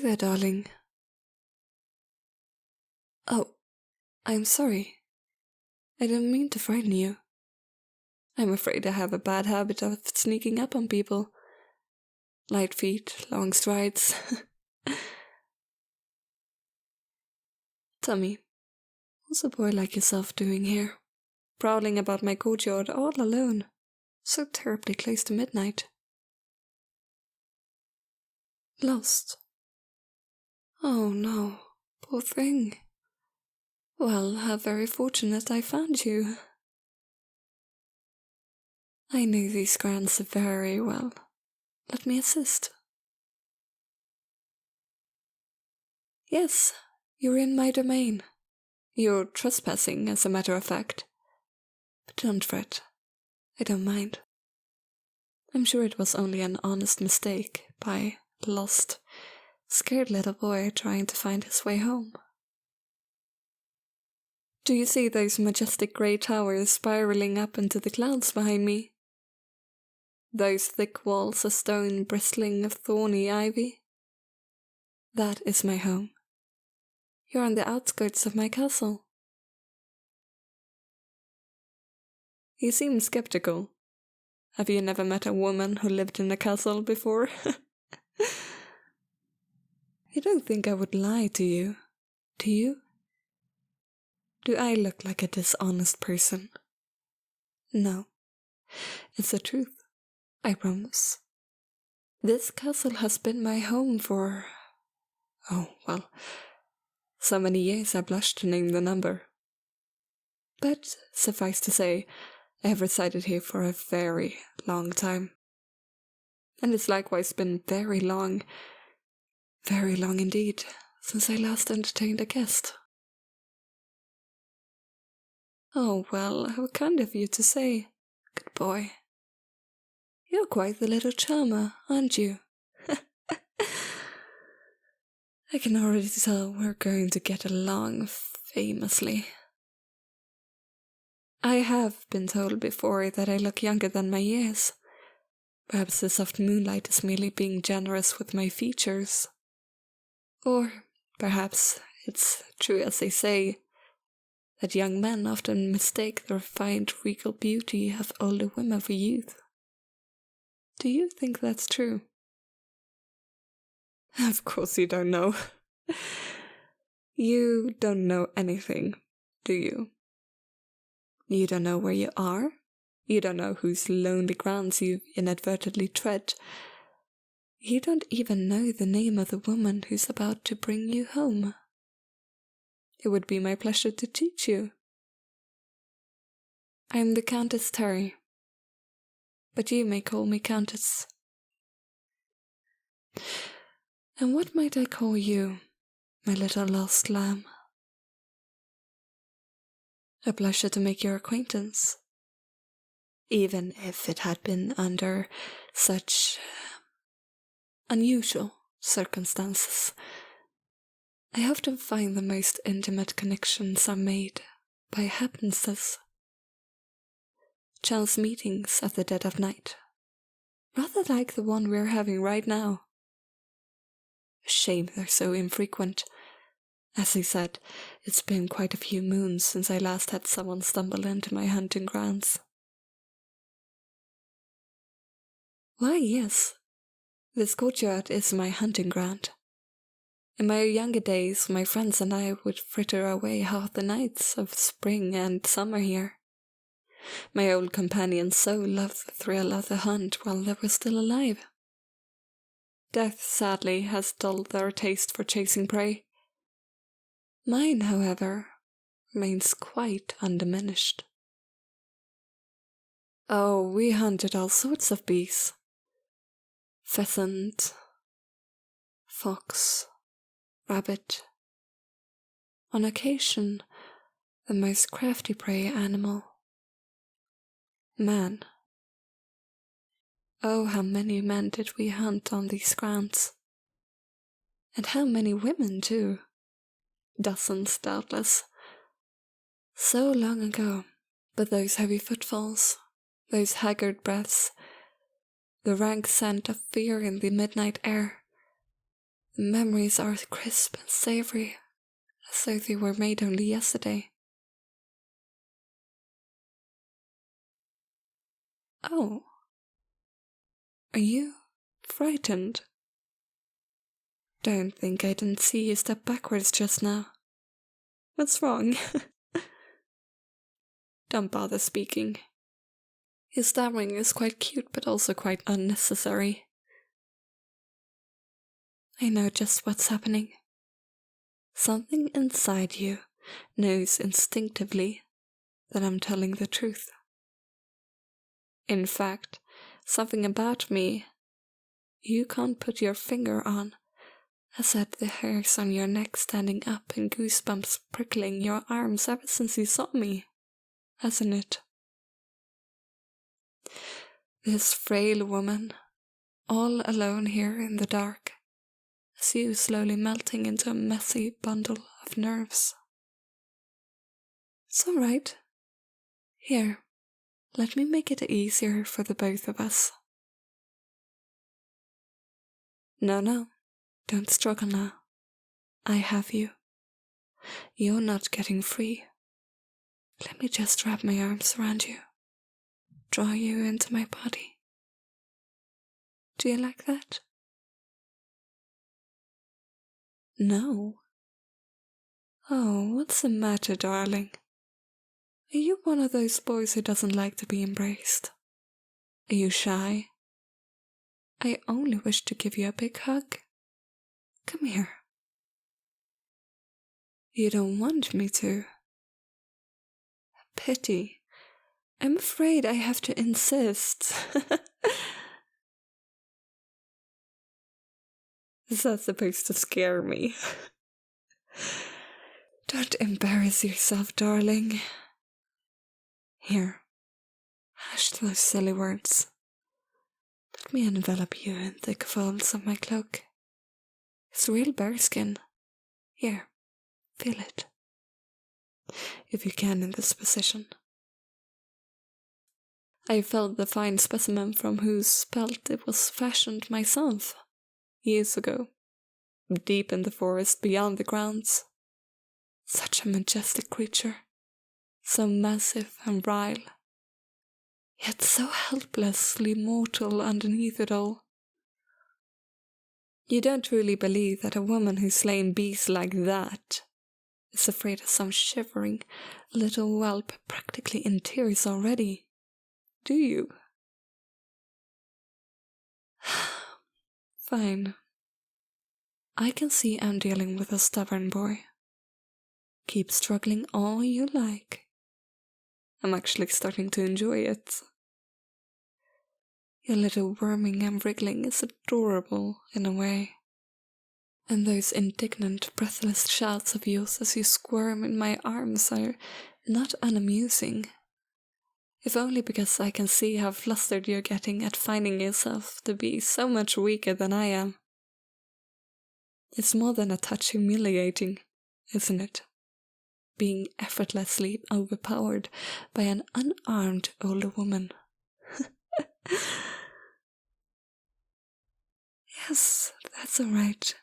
there, darling. Oh, I'm sorry. I didn't mean to frighten you. I'm afraid I have a bad habit of sneaking up on people. Light feet, long strides. Tell me, what's a boy like yourself doing here? Prowling about my courtyard all alone, so terribly close to midnight. Lost? Oh no, poor thing. Well, how very fortunate I found you. I know these grounds very well. Let me assist. Yes, you're in my domain. You're trespassing, as a matter of fact. But don't fret. I don't mind. I'm sure it was only an honest mistake by a lost, scared little boy trying to find his way home. Do you see those majestic grey towers spiraling up into the clouds behind me? Those thick walls of stone bristling of thorny ivy? That is my home. You're on the outskirts of my castle. You seem skeptical. Have you never met a woman who lived in a castle before? You don't think I would lie to you, do you? Do I look like a dishonest person? No. It's the truth, I promise. This castle has been my home for... oh, well, so many years I blush to name the number. But suffice to say, I have resided here for a very long time. And it's likewise been very long indeed, since I last entertained a guest. Oh, well, how kind of you to say. Good boy. You're quite the little charmer, aren't you? I can already tell we're going to get along famously. I have been told before that I look younger than my years. Perhaps the soft moonlight is merely being generous with my features. Or perhaps it's true as they say, that young men often mistake the refined regal beauty of older women for youth. Do you think that's true? Of course you don't know. You don't know anything, do you? You don't know where you are? You don't know whose lonely grounds you inadvertently tread. You don't even know the name of the woman who's about to bring you home. It would be my pleasure to teach you. I'm the Countess Teri, but you may call me Countess. And what might I call you, my little lost lamb? A pleasure to make your acquaintance, even if it had been under such unusual circumstances. I often find the most intimate connections are made by happenstance. Chance meetings at the dead of night, rather like the one we're having right now. A shame they're so infrequent. As I said, it's been quite a few moons since I last had someone stumble into my hunting grounds. Why, yes, this courtyard is my hunting ground. In my younger days, my friends and I would fritter away half the nights of spring and summer here. My old companions so loved the thrill of the hunt while they were still alive. Death, sadly, has dulled their taste for chasing prey. Mine, however, remains quite undiminished. Oh, we hunted all sorts of beasts. Pheasant, fox, rabbit. On occasion, the most crafty prey animal. Man. Oh, how many men did we hunt on these grounds. And how many women, too. Dozens, doubtless. So long ago, but those heavy footfalls, those haggard breaths, the rank scent of fear in the midnight air, The memories are crisp and savory, as though they were made only yesterday. Oh. Are you frightened? Don't think I didn't see you step backwards just now. What's wrong? Don't bother speaking. Your stammering is quite cute, but also quite unnecessary. I know just what's happening. Something inside you knows instinctively that I'm telling the truth. In fact, something about me you can't put your finger on has had the hairs on your neck standing up and goosebumps prickling your arms ever since you saw me, hasn't it? This frail woman, all alone here in the dark, as you slowly melting into a messy bundle of nerves. It's all right. Here, let me make it easier for the both of us. No, don't struggle now. I have you. You're not getting free. Let me just wrap my arms around you, draw you into my body. Do you like that? No. Oh, what's the matter, darling? Are you one of those boys who doesn't like to be embraced? Are you shy? I only wish to give you a big hug. Come here. You don't want me to? Pity. I'm afraid I have to insist. Is that supposed to scare me? Don't embarrass yourself, darling. Here, hush those silly words. Let me envelop you in thick folds of my cloak. It's real bearskin. Here, feel it. If you can in this position. I felt the fine specimen from whose pelt it was fashioned myself, years ago, deep in the forest beyond the grounds. Such a majestic creature, so massive and vile, yet so helplessly mortal underneath it all. You don't really believe that a woman who's slain beasts like that is afraid of some shivering little whelp practically in tears already, do you? Fine. I can see I'm dealing with a stubborn boy. Keep struggling all you like. I'm actually starting to enjoy it. Your little worming and wriggling is adorable in a way. And those indignant, breathless shouts of yours as you squirm in my arms are not unamusing. If only because I can see how flustered you're getting at finding yourself to be so much weaker than I am. It's more than a touch humiliating, isn't it? Being effortlessly overpowered by an unarmed older woman. Yes, that's all right.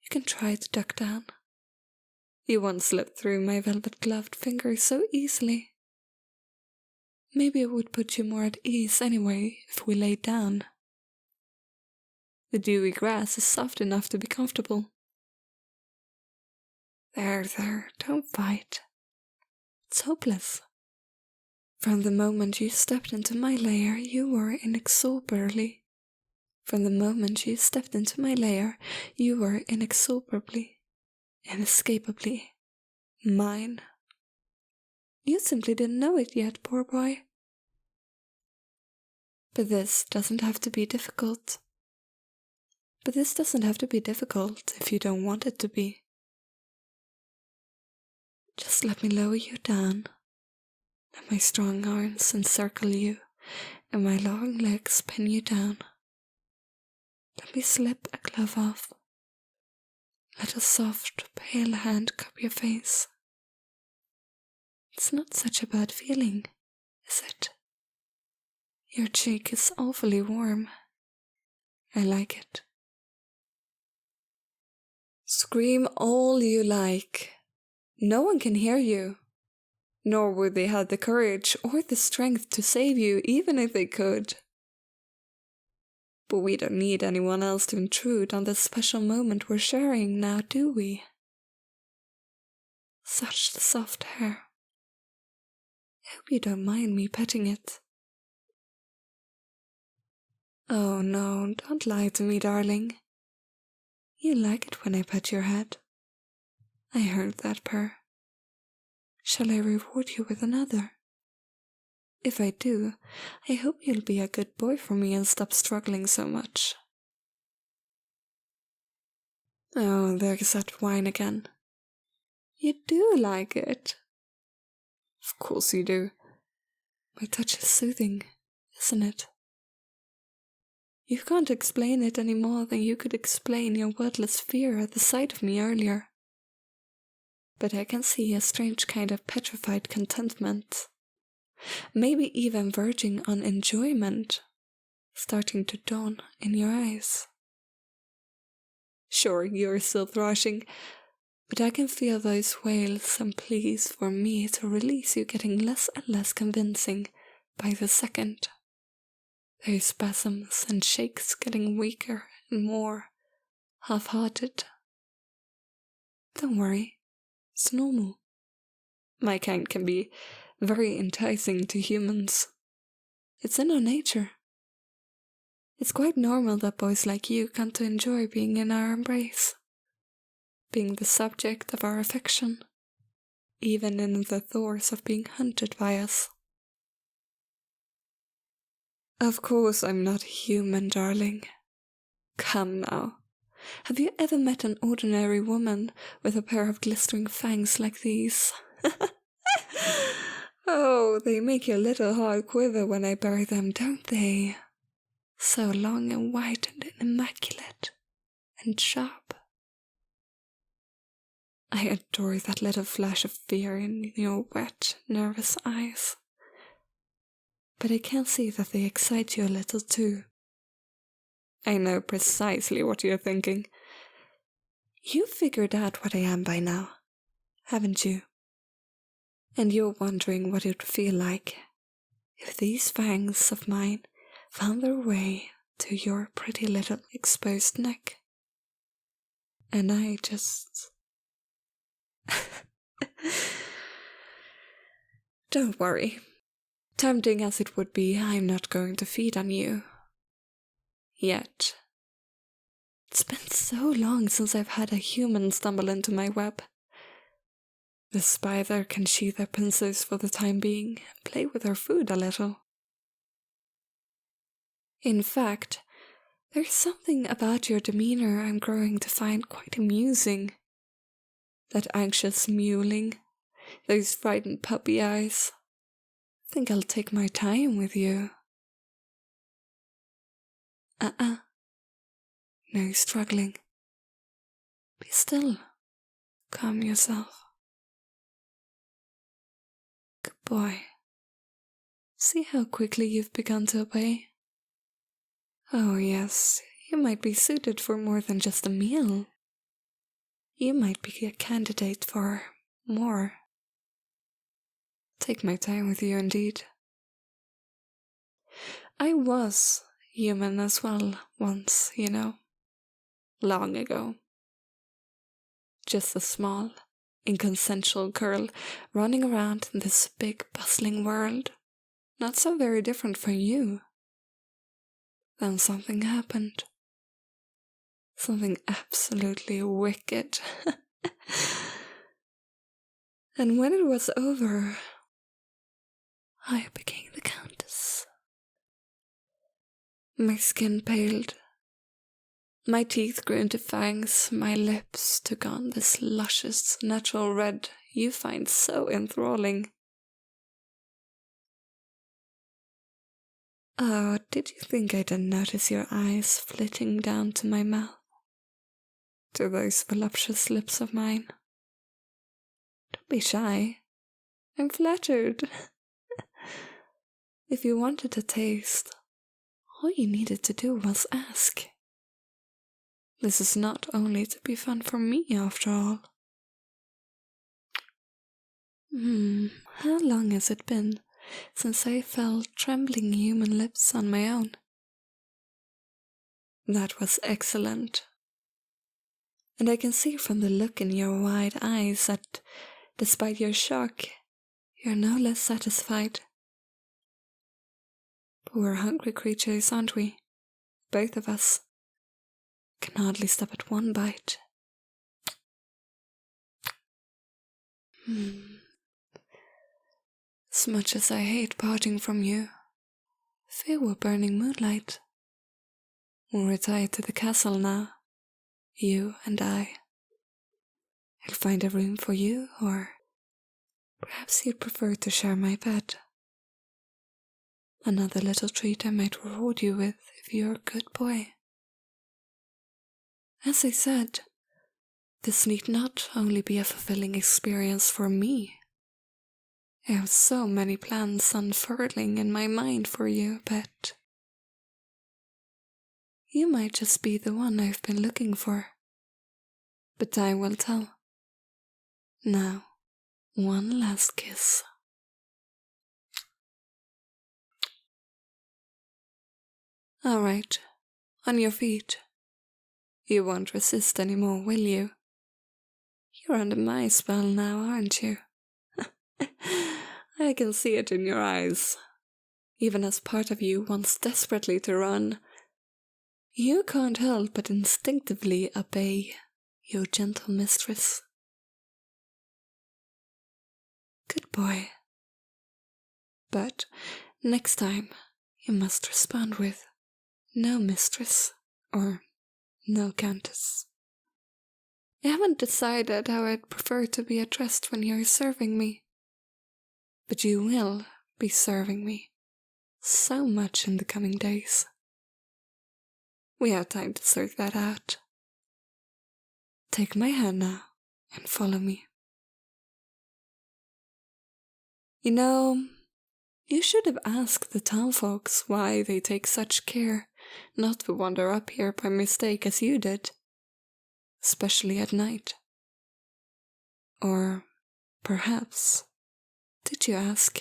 You can try to duck down. You once slipped through my velvet-gloved fingers so easily. Maybe it would put you more at ease anyway if we laid down. The dewy grass is soft enough to be comfortable. There, don't fight. It's hopeless. From the moment you stepped into my lair, you were inexorably inescapably mine. You simply didn't know it yet, poor boy. But this doesn't have to be difficult. If you don't want it to be. Just let me lower you down. Let my strong arms encircle you, and my long legs pin you down. Let me slip a glove off. Let a soft, pale hand cup your face. It's not such a bad feeling, is it? Your cheek is awfully warm. I like it. Scream all you like. No one can hear you. Nor would they have the courage or the strength to save you, even if they could. But we don't need anyone else to intrude on this special moment we're sharing now, do we? Such soft hair. I hope you don't mind me petting it. Oh no, don't lie to me, darling. You like it when I pet your head. I heard that purr. Shall I reward you with another? If I do, I hope you'll be a good boy for me and stop struggling so much. Oh, there's that whine again. You do like it. Of course you do. My touch is soothing, isn't it? You can't explain it any more than you could explain your wordless fear at the sight of me earlier. But I can see a strange kind of petrified contentment, maybe even verging on enjoyment, starting to dawn in your eyes. Sure, you're still thrashing, but I can feel those wails and pleas for me to release you getting less and less convincing by the second. Those spasms and shakes getting weaker and more half-hearted. Don't worry, it's normal. My kind can be very enticing to humans. It's in our nature. It's quite normal that boys like you come to enjoy being in our embrace, being the subject of our affection, even in the throes of being hunted by us. Of course I'm not human, darling. Come now. Have you ever met an ordinary woman with a pair of glittering fangs like these? Oh, they make your little heart quiver when I bury them, don't they? So long and white and immaculate and sharp. I adore that little flash of fear in your wet, nervous eyes. But I can see that they excite you a little too. I know precisely what you're thinking. You've figured out what I am by now, haven't you? And you're wondering what it would feel like if these fangs of mine found their way to your pretty little exposed neck. And I just... Don't worry. Tempting as it would be, I'm not going to feed on you. Yet. It's been so long since I've had a human stumble into my web. The spider can sheathe her pincers for the time being and play with her food a little. In fact, there's something about your demeanor I'm growing to find quite amusing. That anxious mewling, those frightened puppy eyes. I think I'll take my time with you. No struggling. Be still. Calm yourself. Good boy. See how quickly you've begun to obey? Oh yes, you might be suited for more than just a meal. You might be a candidate for more. Take my time with you indeed. I was human as well once, you know. Long ago. Just a small, inconsensual girl running around in this big, bustling world. Not so very different from you. Then something happened. Something absolutely wicked. And when it was over, I became the Countess. My skin paled. My teeth grew into fangs, my lips took on this luscious, natural red you find so enthralling. Oh, did you think I didn't notice your eyes flitting down to my mouth? To those voluptuous lips of mine? Don't be shy. I'm flattered. If you wanted a taste, all you needed to do was ask. This is not only to be fun for me, after all. How long has it been since I felt trembling human lips on my own? That was excellent. And I can see from the look in your wide eyes that, despite your shock, you're no less satisfied. Poor hungry creatures, aren't we? Both of us. Can hardly stop at one bite. As much as I hate parting from you, fear we're burning moonlight. We'll retire to the castle now, you and I. I'll find a room for you, or perhaps you'd prefer to share my bed. Another little treat I might reward you with if you're a good boy. As I said, this need not only be a fulfilling experience for me. I have so many plans unfurling in my mind for you, but you might just be the one I've been looking for. But time will tell. Now, one last kiss. All right, on your feet. You won't resist anymore, will you? You're under my spell now, aren't you? I can see it in your eyes. Even as part of you wants desperately to run, you can't help but instinctively obey your gentle mistress. Good boy. But next time you must respond with no mistress or no countess. I haven't decided how I'd prefer to be addressed when you're serving me. But you will be serving me so much in the coming days. We have time to sort that out. Take my hand now and follow me. You know, you should have asked the town folks why they take such care not to wander up here by mistake as you did, especially at night. Or perhaps, did you ask?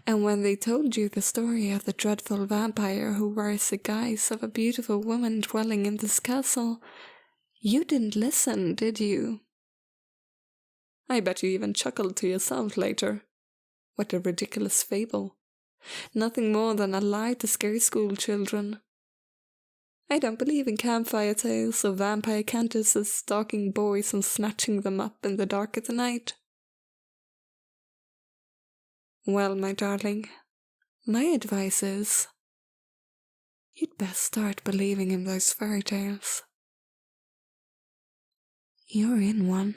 And when they told you the story of the dreadful vampire who wears the guise of a beautiful woman dwelling in this castle, you didn't listen, did you? I bet you even chuckled to yourself later. What a ridiculous fable. Nothing more than a lie to scare school children. I don't believe in campfire tales of vampire countesses stalking boys and snatching them up in the dark of the night. Well, my darling, my advice is, you'd best start believing in those fairy tales. You're in one.